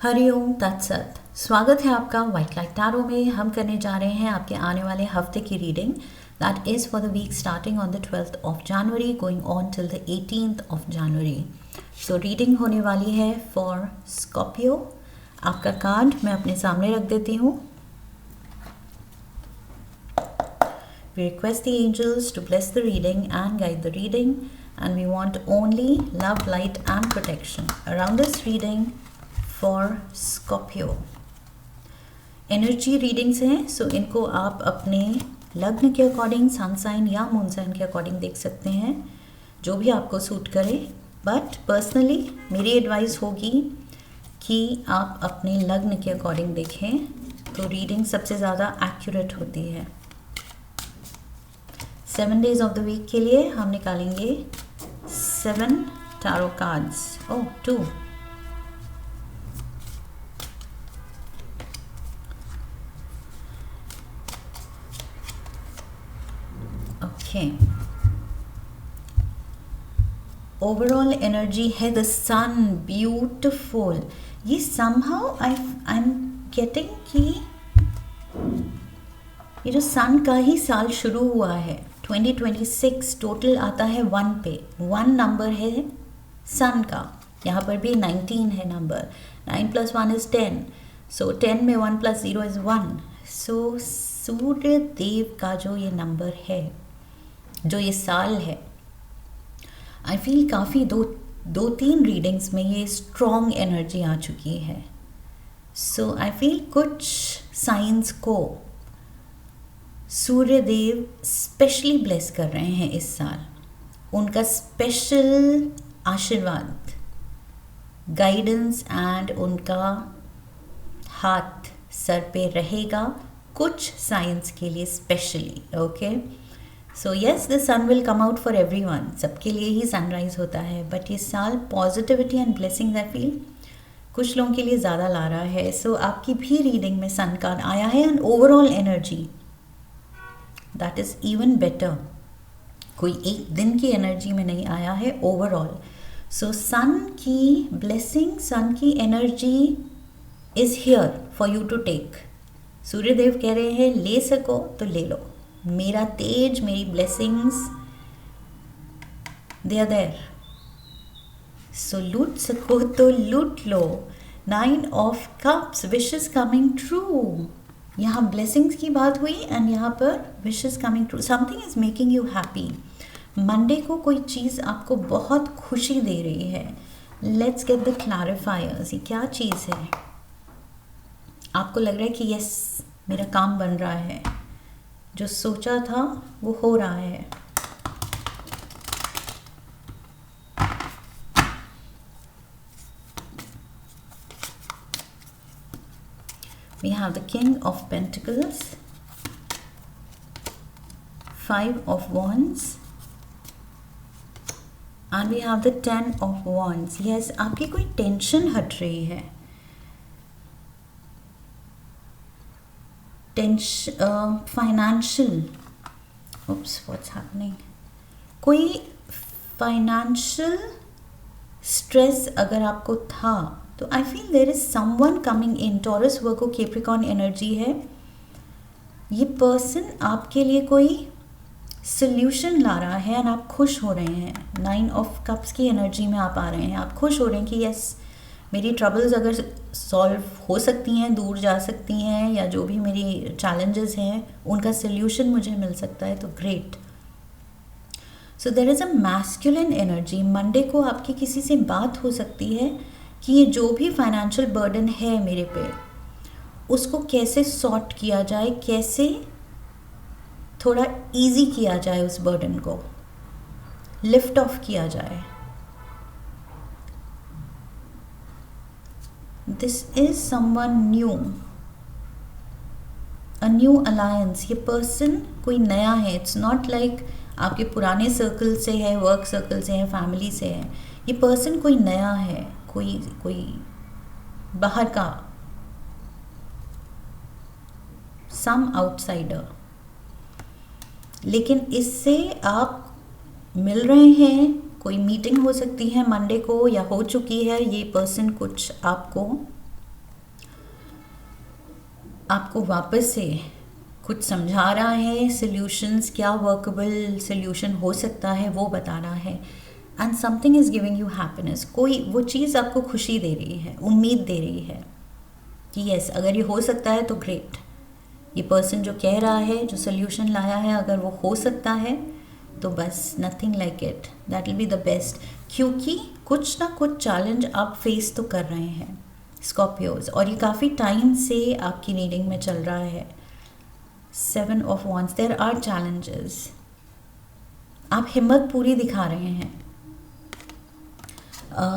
हरिओम तत्सत। स्वागत है आपका व्हाइट लाइट टैरो में। हम करने जा रहे हैं आपके आने वाले हफ्ते की reading that is for the week starting on the 12th of January going on till the 18th of January. So reading होने वाली है फॉर स्कॉर्पियो। आपका कार्ड मैं अपने सामने रख देती हूँ। We request the angels to bless the reading and guide the reading, and we want only love, light and protection around this reading for Scorpio. Energy readings हैं, सो इनको आप अपने लग्न के अकॉर्डिंग, सन साइन या मून साइन के according देख सकते हैं, जो भी आपको सूट करे। बट पर्सनली मेरी एडवाइस होगी कि आप अपने लग्न के अकॉर्डिंग देखें, तो रीडिंग सबसे ज़्यादा एक्यूरेट होती है। 7 days ऑफ द वीक के लिए हम निकालेंगे 7 टैरो कार्ड्स। ओह 2। ओके, ओवरऑल एनर्जी है द सन, ब्यूटिफुल। ये समहाउ आई एम गेटिंग कि ये जो सन का ही साल शुरू हुआ है 2026, टोटल आता है 1 पे। 1 नंबर है सन का, यहाँ पर भी 19 है नंबर। 9 + 1 = 10, सो 10 में 1 + 0 = 1। सो सूर्य देव का जो ये नंबर है, जो ये साल है, आई फील काफ़ी दो तीन रीडिंग्स में ये स्ट्रॉन्ग एनर्जी आ चुकी है। सो आई फील कुछ साइंस को सूर्य देव स्पेशली ब्लेस कर रहे हैं इस साल। उनका स्पेशल आशीर्वाद, गाइडेंस एंड उनका हाथ सर पे रहेगा कुछ साइंस के लिए specially. Okay, so yes, the sun will come out for everyone. सबके लिए ही सनराइज होता है, बट ये साल positivity and blessings I feel कुछ लोगों के लिए ज़्यादा ला रहा है। सो आपकी भी रीडिंग में सन कार्ड आया है and overall energy that is even better. कोई एक दिन की एनर्जी में नहीं आया है, ओवरऑल। सो सन की ब्लेसिंग, सन की energy is here for you to take. Suryadev कह रहे हैं ले सको तो ले लो, मेरा तेज, मेरी blessings, they are there. So लूट सको तो लूट लो। 9 of cups, wishes coming true. यहाँ ब्लेसिंग्स की बात हुई एंड यहाँ पर wishes coming true. Something is making you happy. Monday को कोई चीज़ आपको बहुत खुशी दे रही है। Let's get the clarifiers. ये क्या चीज़ है? आपको लग रहा है कि यस, मेरा काम बन रहा है, जो सोचा था वो हो रहा है। We have the King of Pentacles, 5 of Wands, and we have the 10 of Wands. Yes, आपकी कोई टेंशन हट रही है। Financial, oops, what's happening? कोई फाइनेंशियल स्ट्रेस अगर आपको था, तो I feel there is someone coming in. Taurus, Virgo, Capricorn energy है। ये पर्सन आपके लिए कोई सोल्यूशन ला रहा है एंड आप खुश हो रहे हैं। 9 ऑफ कप्स की एनर्जी में आप आ रहे हैं, आप खुश हो रहे हैं कि यस, मेरी ट्रबल्स अगर सॉल्व हो सकती हैं, दूर जा सकती हैं, या जो भी मेरी चैलेंजेस हैं उनका सोल्यूशन मुझे मिल सकता है, तो great. So there is a masculine energy. Monday को आपकी किसी से बात हो सकती है कि ये जो भी फाइनेंशियल बर्डन है मेरे पे, उसको कैसे सॉर्ट किया जाए, कैसे थोड़ा इजी किया जाए, उस बर्डन को लिफ्ट ऑफ किया जाए। This is someone new, a new alliance. ये पर्सन कोई नया है। इट्स नॉट लाइक आपके पुराने सर्कल से है, वर्क सर्कल से है, फैमिली से है। ये पर्सन कोई नया है, कोई बाहर का, सम आउटसाइडर। लेकिन इससे आप मिल रहे हैं, कोई मीटिंग हो सकती है मंडे को या हो चुकी है। ये पर्सन कुछ आपको आपको वापस से कुछ समझा रहा है, सॉल्यूशंस क्या वर्कबल सॉल्यूशन हो सकता है वो बता रहा है. And something is giving you happiness. कोई वो चीज़ आपको खुशी दे रही है, उम्मीद दे रही है कि यस अगर ये हो सकता है तो ग्रेट. ये पर्सन जो कह रहा है, जो सॉल्यूशन लाया है, अगर वो हो सकता है तो बस nothing like it, that will be the best. क्योंकि कुछ ना कुछ चैलेंज आप फेस तो कर रहे हैं स्कॉर्पियोज, और ये काफ़ी टाइम से आपकी रीडिंग में चल रहा है. 7 of wands, there are challenges. आप हिम्मत पूरी दिखा रहे हैं.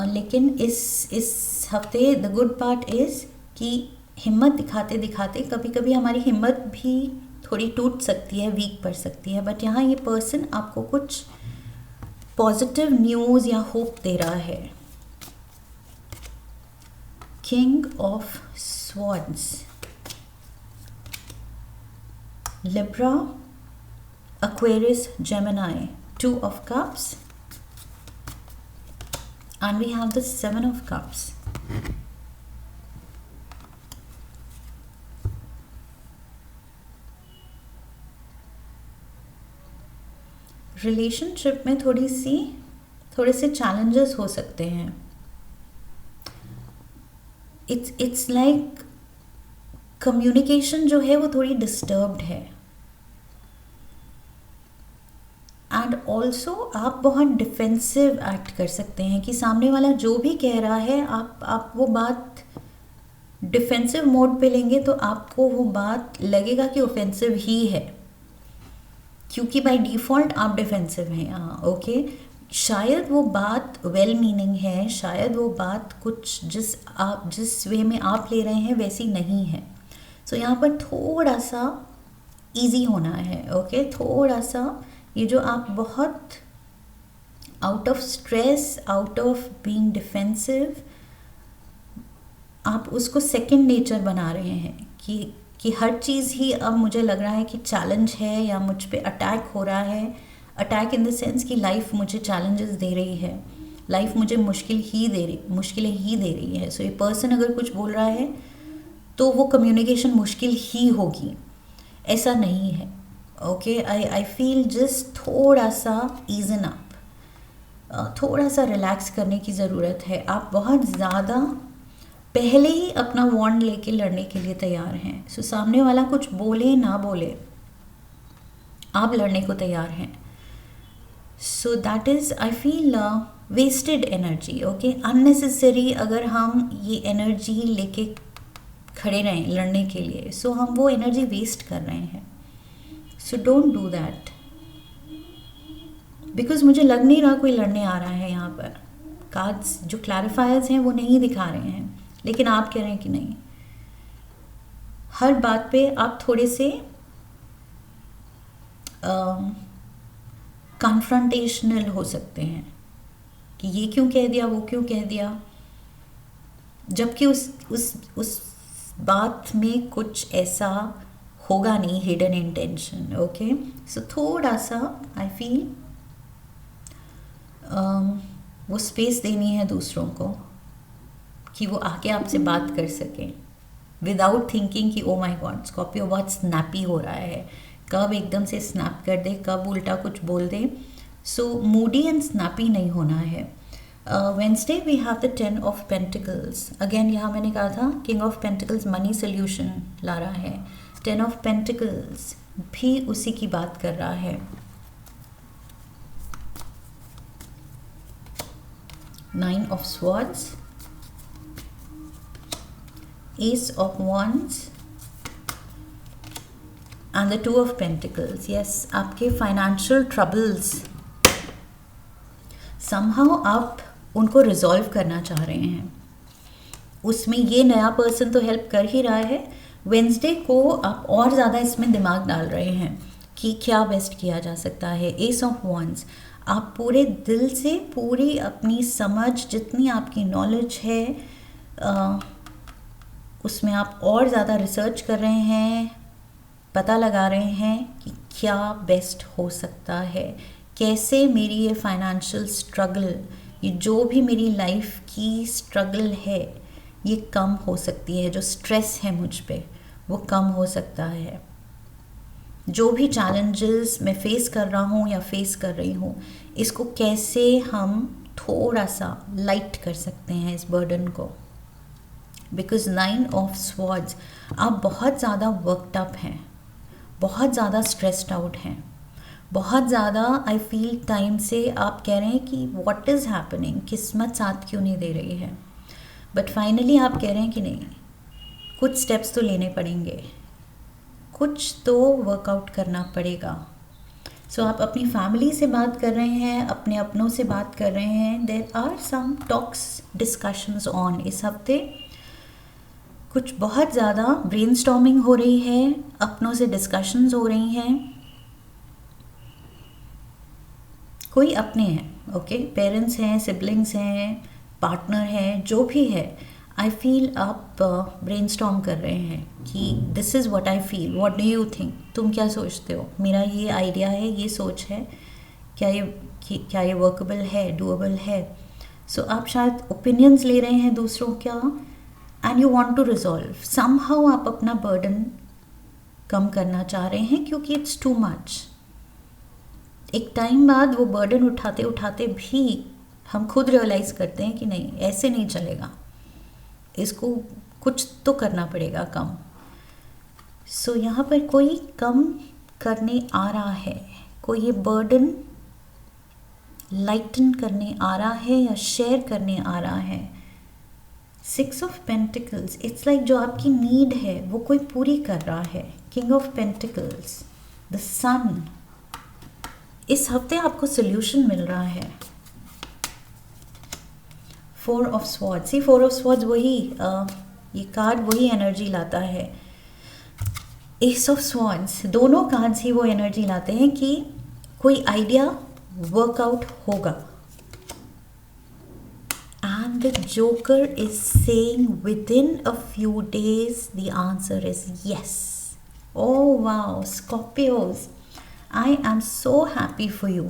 लेकिन इस हफ्ते द गुड पार्ट इज़ कि हिम्मत दिखाते दिखाते कभी कभी हमारी हिम्मत भी थोड़ी टूट सकती है, वीक पड़ सकती है. बट यहाँ ये पर्सन आपको कुछ पॉजिटिव न्यूज़ या होप दे रहा है. King of swords, Libra, Aquarius, Gemini, 2 of Cups, and we have the 7 of Cups. Relationship में थोड़े से चैलेंजेस हो सकते हैं. इट्स लाइक कम्युनिकेशन जो है वो थोड़ी डिस्टर्ब्ड है. एंड ऑल्सो आप बहुत डिफेंसिव एक्ट कर सकते हैं कि सामने वाला जो भी कह रहा है आप वो बात डिफेंसिव मोड पे लेंगे तो आपको वो बात लगेगा कि ऑफेंसिव ही है, क्योंकि बाय डिफ़ॉल्ट आप डिफेंसिव हैं. ओके, शायद वो बात वेल मीनिंग है, शायद वो बात कुछ जिस वे में आप ले रहे हैं वैसी नहीं है. सो यहाँ पर थोड़ा सा इजी होना है. ओके, थोड़ा सा ये जो आप बहुत out of stress, out of being defensive, आप उसको सेकंड नेचर बना रहे हैं कि हर चीज़ ही अब मुझे लग रहा है कि चैलेंज है या मुझ पे अटैक हो रहा है. अटैक इन द सेंस कि लाइफ मुझे चैलेंजेस दे रही है, लाइफ मुझे मुश्किलें ही दे रही है. सो ये पर्सन अगर कुछ बोल रहा है तो वो कम्युनिकेशन मुश्किल ही होगी, ऐसा नहीं है. ओके, आई फील जस्ट थोड़ा सा ईजन अप, थोड़ा सा रिलैक्स करने की ज़रूरत है. आप बहुत ज़्यादा पहले ही अपना वॉन्ड लेके लड़ने के लिए तैयार हैं. सो सामने वाला कुछ बोले ना बोले, आप लड़ने को तैयार हैं. So that is I feel wasted energy. Okay, unnecessary अगर हम ये एनर्जी लेके खड़े रहें लड़ने के लिए, सो हम वो एनर्जी वेस्ट कर रहे हैं. So don't do that, because मुझे लग नहीं रहा कोई लड़ने आ रहा है. यहाँ पर कार्ड्स जो क्लैरिफायर्स हैं वो नहीं दिखा रहे हैं, लेकिन आप कह रहे हैं कि नहीं. हर बात पे आप थोड़े से कन्फ्रंटेशनल हो सकते हैं कि ये क्यों कह दिया, वो क्यों कह दिया, जबकि उस बात में कुछ ऐसा होगा नहीं, हिडन इंटेंशन. ओके, सो थोड़ा सा आई फील वो स्पेस देनी है दूसरों को कि वो आके आपसे बात कर सकें विदाउट थिंकिंग कि ओ माय गॉड स्कॉर्पियो बहुत स्नैपी हो रहा है, कब एकदम से स्नैप कर दे, कब उल्टा कुछ बोल दे. सो मूडी एंड स्नैपी नहीं होना है. Wednesday we have the 10 of pentacles. Again यहाँ मैंने कहा था king of pentacles money solution ला रहा है. 10 ऑफ पेंटिकल्स भी उसी की बात कर रहा है. 9 of swords, Ace of Wands and the 2 of Pentacles. Yes, आपके financial troubles somehow आप उनको रिजॉल्व करना चाह रहे हैं. उसमें ये नया पर्सन तो हेल्प कर ही रहा है. वेंसडे को आप और ज़्यादा इसमें दिमाग डाल रहे हैं कि क्या बेस्ट किया जा सकता है. एस ऑफ वॉन्ड्स, आप पूरे दिल से पूरी अपनी समझ, जितनी आपकी नॉलेज है उसमें आप और ज़्यादा रिसर्च कर रहे हैं, पता लगा रहे हैं कि क्या बेस्ट हो सकता है, कैसे मेरी ये फाइनेंशियल स्ट्रगल, ये जो भी मेरी लाइफ की स्ट्रगल है ये कम हो सकती है, जो स्ट्रेस है मुझ पे वो कम हो सकता है। जो भी चैलेंजेस मैं फेस कर रहा हूँ या फेस कर रही हूँ, इसको कैसे हम थोड़ा सा लाइट कर सकते हैं इस बर्डन को। बिकॉज 9 ऑफ स्वॉर्ड्स, आप बहुत ज़्यादा वर्कड अप हैं, बहुत ज़्यादा स्ट्रेस्ड आउट हैं, बहुत ज़्यादा आई फील टाइम से आप कह रहे हैं कि व्हाट इज़ हैपनिंग, किस्मत साथ क्यों नहीं दे रही है। बट फाइनली आप कह रहे हैं कि नहीं, कुछ स्टेप्स तो लेने पड़ेंगे, कुछ तो वर्कआउट करना पड़ेगा। सो आप अपनी फैमिली से बात कर रहे हैं, अपने अपनों से बात कर रहे हैं। There are some talks, discussions on. इस हफ्ते कुछ बहुत ज़्यादा ब्रेनस्टॉर्मिंग हो रही है, अपनों से डिस्कशंस हो रही हैं। कोई अपने हैं, ओके, पेरेंट्स हैं, सिबलिंग्स हैं, पार्टनर हैं, जो भी है। आई फील आप ब्रेनस्टॉर्म कर रहे हैं कि this is what I feel, what do you think, तुम क्या सोचते हो, मेरा ये आइडिया है, ये सोच है, क्या ये वर्कबल है, डूएबल है। सो आप शायद ओपिनियंस ले रहे हैं दूसरों का, and you want to resolve somehow. आप अपना बर्डन कम करना चाह रहे हैं क्योंकि इट्स टू मच। एक टाइम बाद वो बर्डन उठाते उठाते भी हम खुद रियलाइज़ करते हैं कि नहीं, ऐसे नहीं चलेगा, इसको कुछ तो करना पड़ेगा कम। सो यहाँ पर कोई कम करने आ रहा है, कोई ये बर्डन लाइटन करने आ रहा है या शेयर करने आ रहा है। 6 ऑफ पेंटिकल्स, इट्स लाइक जो आपकी नीड है वो कोई पूरी कर रहा है। किंग ऑफ पेंटिकल्स, द सन, इस हफ्ते आपको सोल्यूशन मिल रहा है। 4 ऑफ स्वॉर्ड्स, ये 4 ऑफ स्वॉर्ड्स वही ये कार्ड वही एनर्जी लाता है। एस ऑफ स्वॉर्ड्स, दोनों कार्ड्स ही वो एनर्जी लाते हैं कि कोई आइडिया वर्कआउट होगा। And the Joker is saying within a few days the answer is yes. Oh wow, Scorpios, I am so happy for you.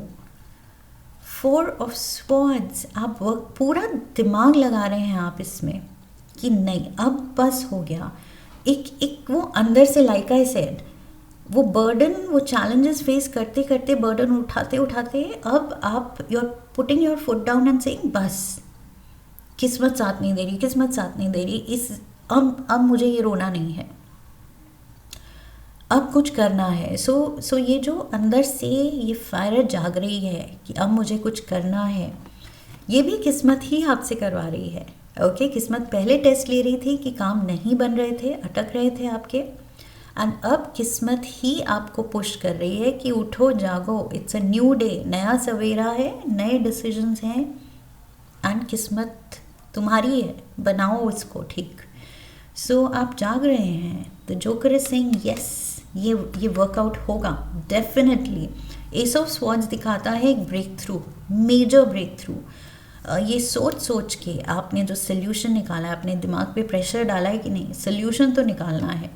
4 of Swords, आप पूरा दिमाग लगा रहे हैं आप इसमें कि नहीं, अब बस हो गया। एक वो अंदर से, लाइक आई सेड, वो बर्डन, वो चैलेंजेस फेस करते करते, बर्डन उठाते उठाते, अब आप you are putting your foot down and saying बस, किस्मत साथ नहीं दे रही, किस्मत साथ नहीं दे रही, अब मुझे ये रोना नहीं है, अब कुछ करना है। सो ये जो अंदर से ये फायर जाग रही है कि अब मुझे कुछ करना है, ये भी किस्मत ही आपसे करवा रही है। ओके, किस्मत पहले टेस्ट ले रही थी कि काम नहीं बन रहे थे, अटक रहे थे आपके, एंड अब किस्मत ही आपको पुश कर रही है कि उठो जागो, इट्स अ न्यू डे, नया सवेरा है, नए डिसीजंस हैं, एंड किस्मत तुम्हारी है, बनाओ इसको ठीक। सो आप जाग रहे हैं। The joker is saying yes, ये वर्कआउट होगा डेफिनेटली। एस ऑफ स्वॉर्ड्स दिखाता है एक breakthrough, major breakthrough. ये सोच के आपने जो सोल्यूशन निकाला है, अपने दिमाग पे प्रेशर डाला है कि नहीं, सोल्यूशन तो निकालना है,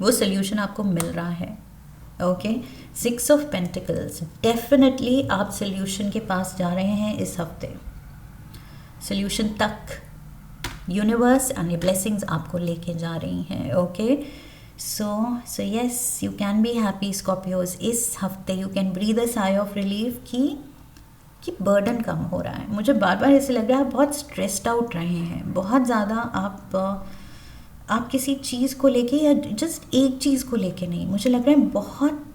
वो सोल्यूशन आपको मिल रहा है। ओके, 6 ऑफ पेंटिकल्स, डेफिनेटली आप सोल्यूशन के पास जा रहे हैं इस हफ्ते, सोल्यूशन तक यूनिवर्स एंड ब्लेसिंग्स आपको लेके जा रही हैं। Okay, so yes, you can be happy Scorpios. इस हफ्ते you can breathe a sigh of relief कि बर्डन कम हो रहा है। मुझे बार बार ऐसे लग रहा है आप बहुत स्ट्रेस्ड आउट रहे हैं, बहुत ज़्यादा। आप किसी चीज़ को लेके या जस्ट एक चीज़ को लेके नहीं, मुझे लग रहा है बहुत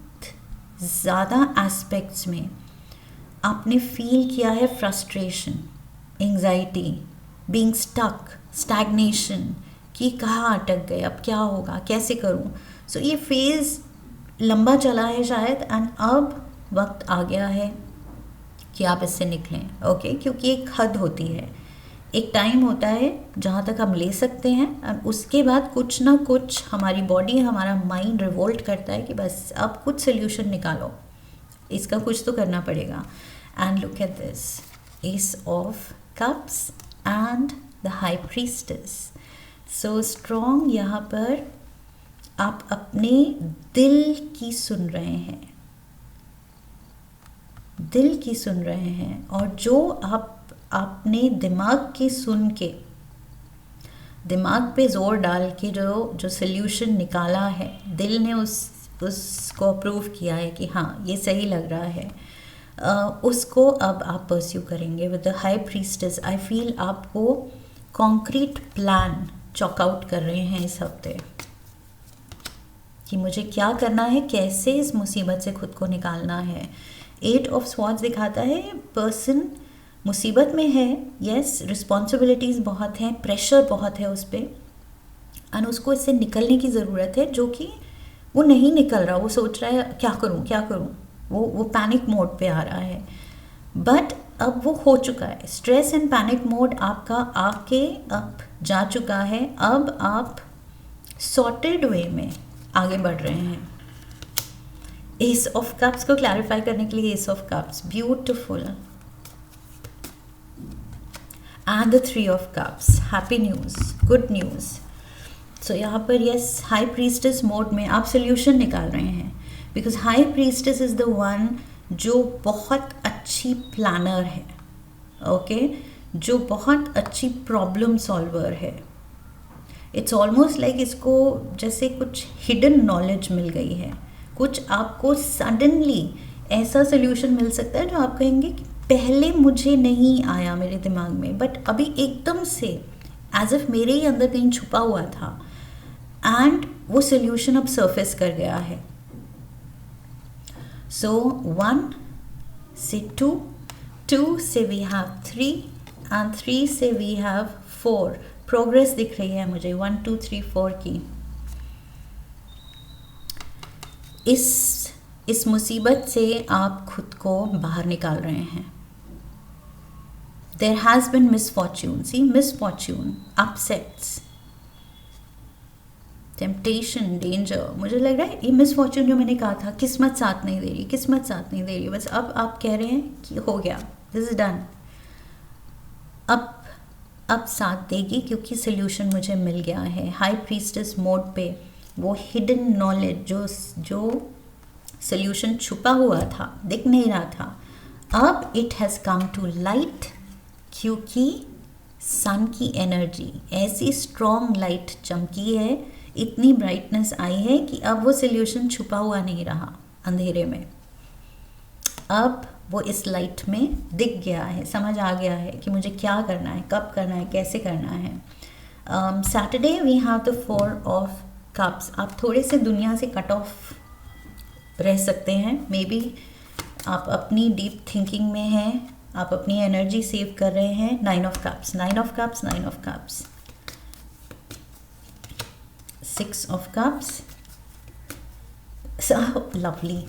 ज़्यादा एस्पेक्ट्स में आपने फील किया है frustration, anxiety, being stuck, stagnation, कि कहाँ अटक गए, अब क्या होगा, कैसे करूँ। सो ये फेज़ लंबा चला है शायद, एंड अब वक्त आ गया है कि आप इससे निकलें। ओके, क्योंकि एक हद होती है, एक टाइम होता है जहाँ तक हम ले सकते हैं, और उसके बाद कुछ ना कुछ हमारी बॉडी, हमारा माइंड रिवोल्ट करता है कि बस अब कुछ सोल्यूशन निकालो, इसका कुछ तो करना पड़ेगा। And look at this, S of cups and the high priestess, so strong. यहाँ पर आप अपने दिल की सुन रहे हैं, दिल की सुन रहे हैं, और जो आपने दिमाग की सुन के दिमाग पे ज़ोर डाल के जो जो सोल्यूशन निकाला है, दिल ने उसको अप्रूव किया है कि हाँ ये सही लग रहा है, उसको अब आप परस्यू करेंगे with the high priestess. I feel आपको कॉन्क्रीट प्लान चॉक आउट कर रहे हैं इस हफ्ते कि मुझे क्या करना है, कैसे इस मुसीबत से खुद को निकालना है। 8 ऑफ स्वॉर्ड्स दिखाता है पर्सन मुसीबत में है, यस, रिस्पॉन्सिबिलिटीज़ बहुत हैं, प्रेशर बहुत है उस पर, और उसको इससे निकलने की ज़रूरत है, जो कि वो नहीं निकल रहा। वो सोच रहा है क्या करूँ क्या करूँ, वो पैनिक मोड पे आ रहा है। बट अब वो हो चुका है, स्ट्रेस एंड पैनिक मोड आपका आके अब जा चुका है। अब आप सॉर्टेड वे में आगे बढ़ रहे हैं। एस ऑफ कप्स को क्लैरिफाई करने के लिए, ace of cups beautiful, and the 3 of cups, happy news, good news. So यहाँ पर यस, हाई प्रीस्टेस मोड में आप सोल्यूशन निकाल रहे हैं, because high priestess is the one जो बहुत अच्छी प्लानर है, ओके, जो बहुत अच्छी प्रॉब्लम सॉल्वर है। इट्स ऑलमोस्ट लाइक इसको जैसे कुछ हिडन नॉलेज मिल गई है, कुछ आपको सडनली ऐसा सोल्यूशन मिल सकता है जो आप कहेंगे कि पहले मुझे नहीं आया मेरे दिमाग में, बट अभी एकदम से एज इफ मेरे ही अंदर कहीं छुपा हुआ था, एंड वो सोल्यूशन अब सरफेस कर गया है। सो 1 से 2 से वी हैव 3, एंड 3 से वी हैव 4। प्रोग्रेस दिख रही है मुझे 1 2 3 4 की। इस मुसीबत से आप खुद को बाहर निकाल रहे हैं। There has been misfortune, see misfortune, upsets, temptation, danger. मुझे लग रहा है ये मिसफॉर्च्यून जो मैंने कहा था, किस्मत साथ नहीं दे रही, किस्मत साथ नहीं दे रही, बस अब आप कह रहे हैं कि हो गया, दिस इज डन, अब साथ देगी क्योंकि सोल्यूशन मुझे मिल गया है। हाई प्रीस्टेस मोड पे वो हिडन नॉलेज जो सोल्यूशन छुपा हुआ था, दिख नहीं रहा था, अब it has come to light, क्योंकि सन की एनर्जी ऐसी स्ट्रॉन्ग लाइट चमकी है, इतनी ब्राइटनेस आई है कि अब वो सोल्यूशन छुपा हुआ नहीं रहा अंधेरे में, अब वो इस लाइट में दिख गया है, समझ आ गया है कि मुझे क्या करना है, कब करना है, कैसे करना है। Saturday we have the 4 of cups. आप थोड़े से दुनिया से कट ऑफ रह सकते हैं, मे बी आप अपनी डीप थिंकिंग में हैं, आप अपनी एनर्जी सेव कर रहे हैं। 9 of cups, 9 of cups, 9 of cups, 6 of cups, lovely,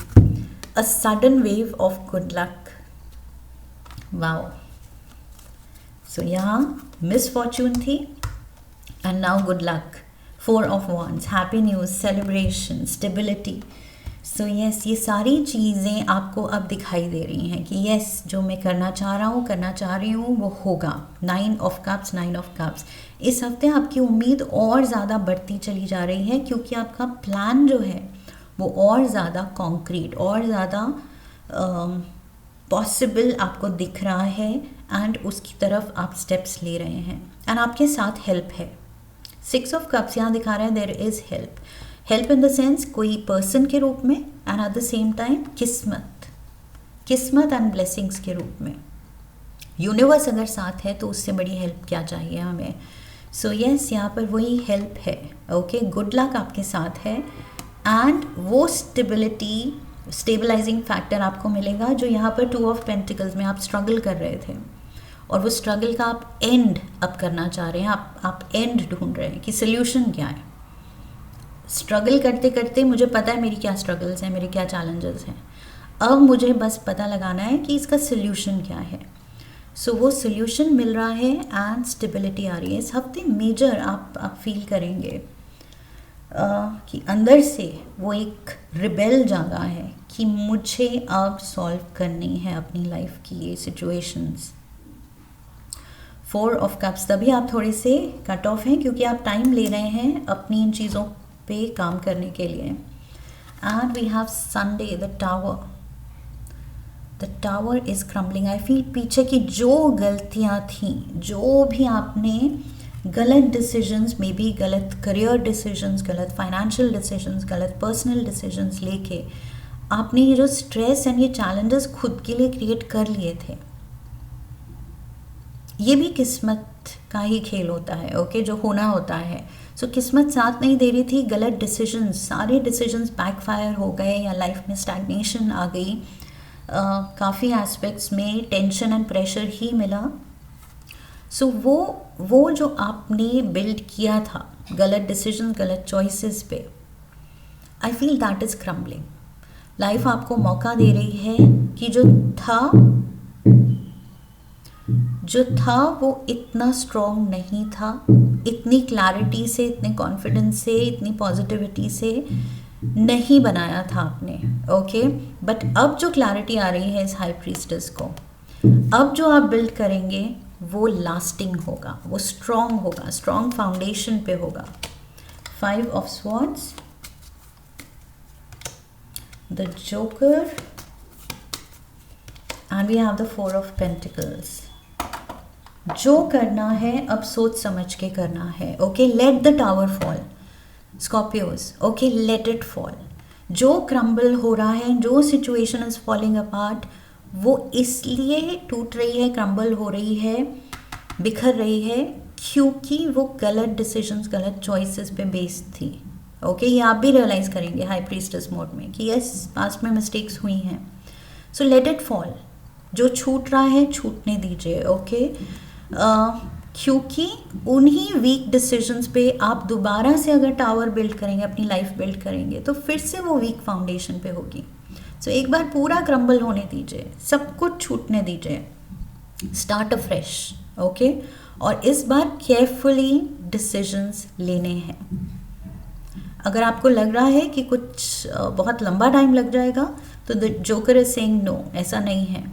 a sudden wave of good luck, wow। so यहाँ misfortune थी and now good luck, 4 of wands, happy news, celebration, stability। so yes, ये सारी चीज़ें आपको अब दिखाई दे रही हैं कि yes, जो मैं करना चाह रहा हूँ, करना चाह रही हूँ, वो होगा। 9 of cups, 9 of cups। इस हफ्ते आपकी उम्मीद और ज़्यादा बढ़ती चली जा रही है, क्योंकि आपका प्लान जो है वो और ज़्यादा कॉन्क्रीट, और ज़्यादा पॉसिबल आपको दिख रहा है, एंड उसकी तरफ आप स्टेप्स ले रहे हैं, एंड आपके साथ हेल्प है। 6 ऑफ कप्स यहाँ दिखा रहा है there is help, help in the sense कोई पर्सन के रूप में, and at the same time किस्मत एंड ब्लेसिंग्स के रूप में। यूनिवर्स अगर साथ है तो उससे बड़ी हेल्प क्या चाहिए हमें। सो यस, यहाँ पर वही हेल्प है, ओके, गुड लक आपके साथ है, एंड वो स्टेबलाइजिंग फैक्टर आपको मिलेगा जो यहाँ पर 2 ऑफ पेंटिकल्स में आप स्ट्रगल कर रहे थे, और वो स्ट्रगल का आप एंड अब करना चाह रहे हैं, आप एंड ढूंढ रहे हैं कि सोल्यूशन क्या है। स्ट्रगल करते करते मुझे पता है मेरी क्या स्ट्रगल्स हैं, मेरे क्या चैलेंजेस हैं, अब मुझे बस पता लगाना है कि इसका सोल्यूशन क्या है। सो वो सोल्यूशन मिल रहा है एंड स्टेबिलिटी आ रही है। इस हफ्ते मेजर आप फील करेंगे कि अंदर से वो एक रिबेल जागा है कि मुझे अब सॉल्व करनी है अपनी लाइफ की ये सिचुएशंस। 4 ऑफ कप्स, तभी आप थोड़े से कट ऑफ हैं क्योंकि आप टाइम ले रहे हैं अपनी इन चीज़ों पे काम करने के लिए। And we have Sunday, the tower is crumbling. I feel पीछे की जो गलतियाँ थी, जो भी आपने गलत डिसीजंस, मे बी गलत करियर डिसीजंस, गलत फाइनेंशियल डिसीजंस, गलत पर्सनल डिसीजंस लेके आपने ये जो स्ट्रेस एंड ये चैलेंजेस खुद के लिए क्रिएट कर लिए थे। ये भी किस्मत का ही खेल होता है, ओके, जो होना होता है। सो किस्मत साथ नहीं दे रही थी, गलत डिसीजंस, सारे डिसीजंस बैकफायर हो गए या लाइफ में स्टैग्नेशन आ गई, काफ़ी एस्पेक्ट्स में टेंशन एंड प्रेशर ही मिला। सो वो जो आपने बिल्ड किया था गलत डिसीजन, गलत चॉइसेस पे, I feel that is crumbling. Life आपको मौका दे रही है कि जो था वो इतना स्ट्रॉन्ग नहीं था, इतनी क्लैरिटी से, इतने कॉन्फिडेंस से, इतनी पॉजिटिविटी से नहीं बनाया था आपने, ओके। बट अब जो क्लैरिटी आ रही है इस हाई प्रीस्टेस को, अब जो आप बिल्ड करेंगे वो लास्टिंग होगा, वो स्ट्रॉन्ग होगा, स्ट्रॉन्ग फाउंडेशन पे होगा। 5 of swords, the joker, and we have the 4 of pentacles. जो करना है अब सोच समझ के करना है, okay. Let the tower fall Scorpios, okay, let it fall. जो क्रम्बल हो रहा है, जो सिचुएशन इज फॉलिंग अपार्ट, वो इसलिए टूट रही है, क्रम्बल हो रही है, बिखर रही है, क्योंकि वो गलत डिसीजंस, गलत चॉइसेस पे बेस्ड थी, ओके। ये आप भी रियलाइज करेंगे हाई प्रीस्टेस मोड में कि यस, पास्ट में मिस्टेक्स हुई हैं। सो लेट इट फॉल, जो छूट रहा है छूटने दीजिए, ओके। क्योंकि उन्हीं वीक डिसीजंस पे आप दोबारा से अगर टावर बिल्ड करेंगे, अपनी लाइफ बिल्ड करेंगे, तो फिर से वो वीक फाउंडेशन पे होगी। सो एक बार पूरा क्रम्बल होने दीजिए, सब कुछ छूटने दीजिए, स्टार्ट अ फ्रेश, ओके। और इस बार केयरफुली डिसीजंस लेने हैं। अगर आपको लग रहा है कि कुछ बहुत लंबा टाइम लग जाएगा, तो the joker is saying no, ऐसा नहीं है।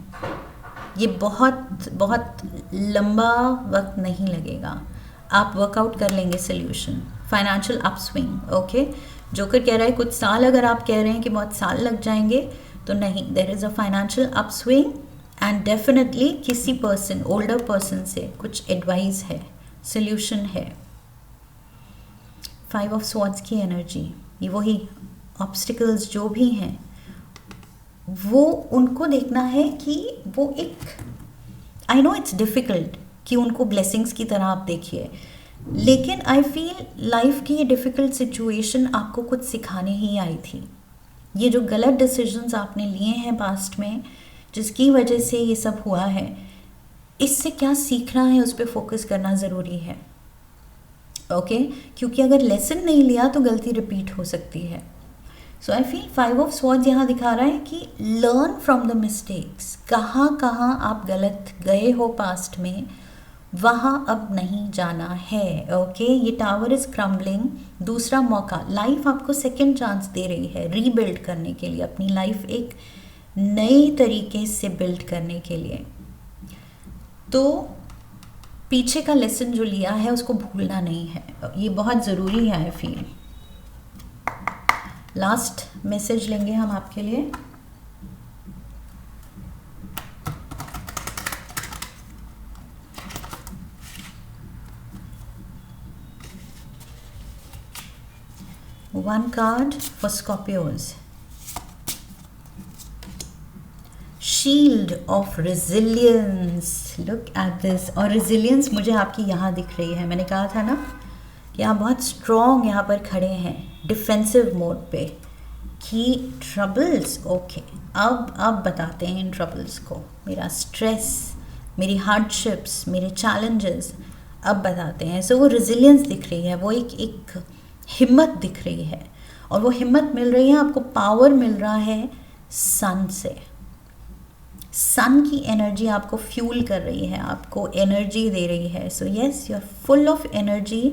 ये बहुत बहुत लंबा वक्त नहीं लगेगा, आप वर्कआउट कर लेंगे solution. Financial upswing, okay. Joker कह रहा है कुछ साल, अगर आप कह रहे हैं कि बहुत साल लग जाएंगे, तो नहीं, there is a financial upswing and definitely किसी पर्सन, ओल्डर पर्सन से कुछ एडवाइस है, सोल्यूशन है। 5 ऑफ स्वॉर्ड्स की एनर्जी, ये वही ऑब्स्टिकल्स जो भी हैं, वो उनको देखना है कि वो एक, आई नो इट्स डिफ़िकल्ट कि उनको ब्लेसिंग्स की तरह आप देखिए, लेकिन आई फील लाइफ की ये डिफ़िकल्ट सिचुएशन आपको कुछ सिखाने ही आई थी। ये जो गलत डिसीजंस आपने लिए हैं पास्ट में, जिसकी वजह से ये सब हुआ है, इससे क्या सीखना है उस पर फोकस करना ज़रूरी है, ओके। क्योंकि अगर लेसन नहीं लिया तो गलती रिपीट हो सकती है। सो आई फील 5 ऑफ स्वॉर्ड्स यहाँ दिखा रहा है कि लर्न फ्रॉम द मिस्टेक्स। कहाँ कहाँ आप गलत गए हो पास्ट में, वहाँ अब नहीं जाना है, ओके। ये टावर इज़ क्रम्बलिंग, दूसरा मौका, लाइफ आपको सेकेंड चांस दे रही है रीबिल्ड करने के लिए, अपनी लाइफ एक नई तरीके से बिल्ड करने के लिए। तो पीछे का लेसन जो लिया है उसको भूलना नहीं है, ये बहुत ज़रूरी है आई फील। लास्ट मैसेज लेंगे हम आपके लिए। One card for Scorpios. Shield of Resilience. Look at this. और resilience मुझे आपकी यहाँ दिख रही है। मैंने कहा था ना कि आप बहुत स्ट्रॉन्ग यहाँ पर खड़े हैं डिफेंसिव मोड पे, कि ट्रबल्स, ओके, अब बताते हैं इन ट्रबल्स को, मेरा स्ट्रेस, मेरी हार्डशिप्स, मेरे चैलेंजेस अब बताते हैं। सो वो रेजिलियंस दिख रही है, वो एक हिम्मत दिख रही है, और वो हिम्मत मिल रही है आपको, पावर मिल रहा है सन से। सन की एनर्जी आपको फ्यूल कर रही है, आपको एनर्जी दे रही है। So yes, you are full of energy,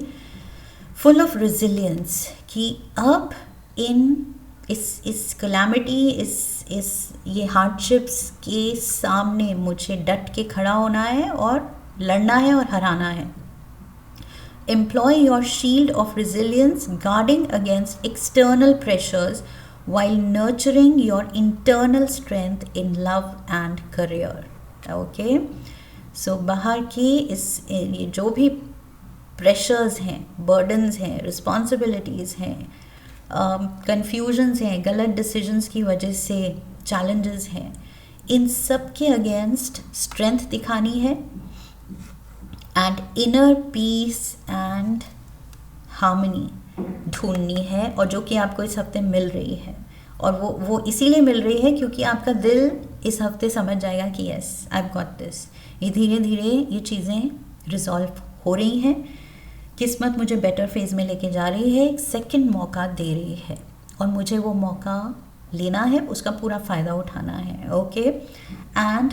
full of resilience, कि अब इस कलामिटी, इस ये हार्डशिप्स के सामने मुझे डट के खड़ा होना है और लड़ना है और हराना है। Employ your shield of resilience, guarding against external pressures while nurturing your internal strength in love and career. Okay? So बाहर की ये जो भी प्रेशर्स हैं, बर्डन्स हैं, रिस्पॉन्सिबिलिटीज़ हैं, कन्फ्यूजन्स हैं, गलत डिसीजंस की वजह से चैलेंजेस हैं, इन सब के अगेंस्ट स्ट्रेंथ दिखानी है and inner peace and harmony ढूंढनी है, और जो कि आपको इस हफ्ते मिल रही है। और वो इसीलिए मिल रही है क्योंकि आपका दिल इस हफ्ते समझ जाएगा कि yes I have got this. ये धीरे धीरे ये चीज़ें रिजॉल्व हो रही हैं, किस्मत मुझे बेटर फेज़ में लेके जा रही है, एक सेकंड मौका दे रही है और मुझे वो मौका लेना है, उसका पूरा फ़ायदा उठाना है। Okay, and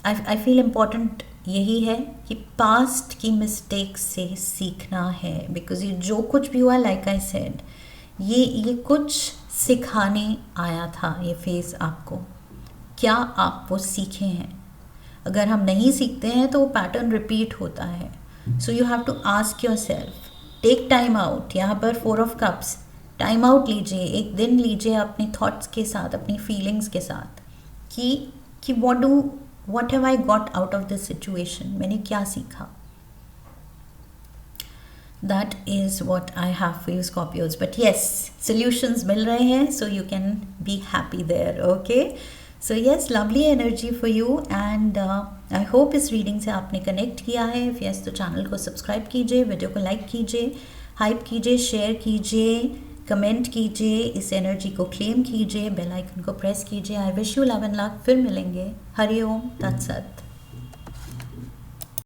I feel important यही है कि पास्ट की मिस्टेक्स से सीखना है, बिकॉज ये जो कुछ भी हुआ, लाइक आई सेड, ये कुछ सिखाने आया था ये फेज़ आपको। क्या आप वो सीखे हैं? अगर हम नहीं सीखते हैं तो वो पैटर्न रिपीट होता है। So you have to ask your सेल्फ, टेक टाइम आउट। यहाँ पर 4 ऑफ कप्स, टाइम आउट लीजिए, एक दिन लीजिए अपने थॉट्स के साथ, अपनी फीलिंग्स के साथ कि what have I got out of this situation, मैंने क्या सीखा। That is what I have for you, Scorpios. But yes, solutions मिल रहे हैं, so you can be happy there. Okay, so yes, lovely energy for you, and I hope इस reading से आपने connect किया है। If yes, तो channel को subscribe कीजिए, वीडियो को लाइक कीजिए, हाइप कीजिए, शेयर कीजिए, कमेंट कीजिए, इस एनर्जी को क्लेम कीजिए, बेल आइकन को प्रेस कीजिए। I wish you love and luck. फिर मिलेंगे। हरि ओम तत्सत।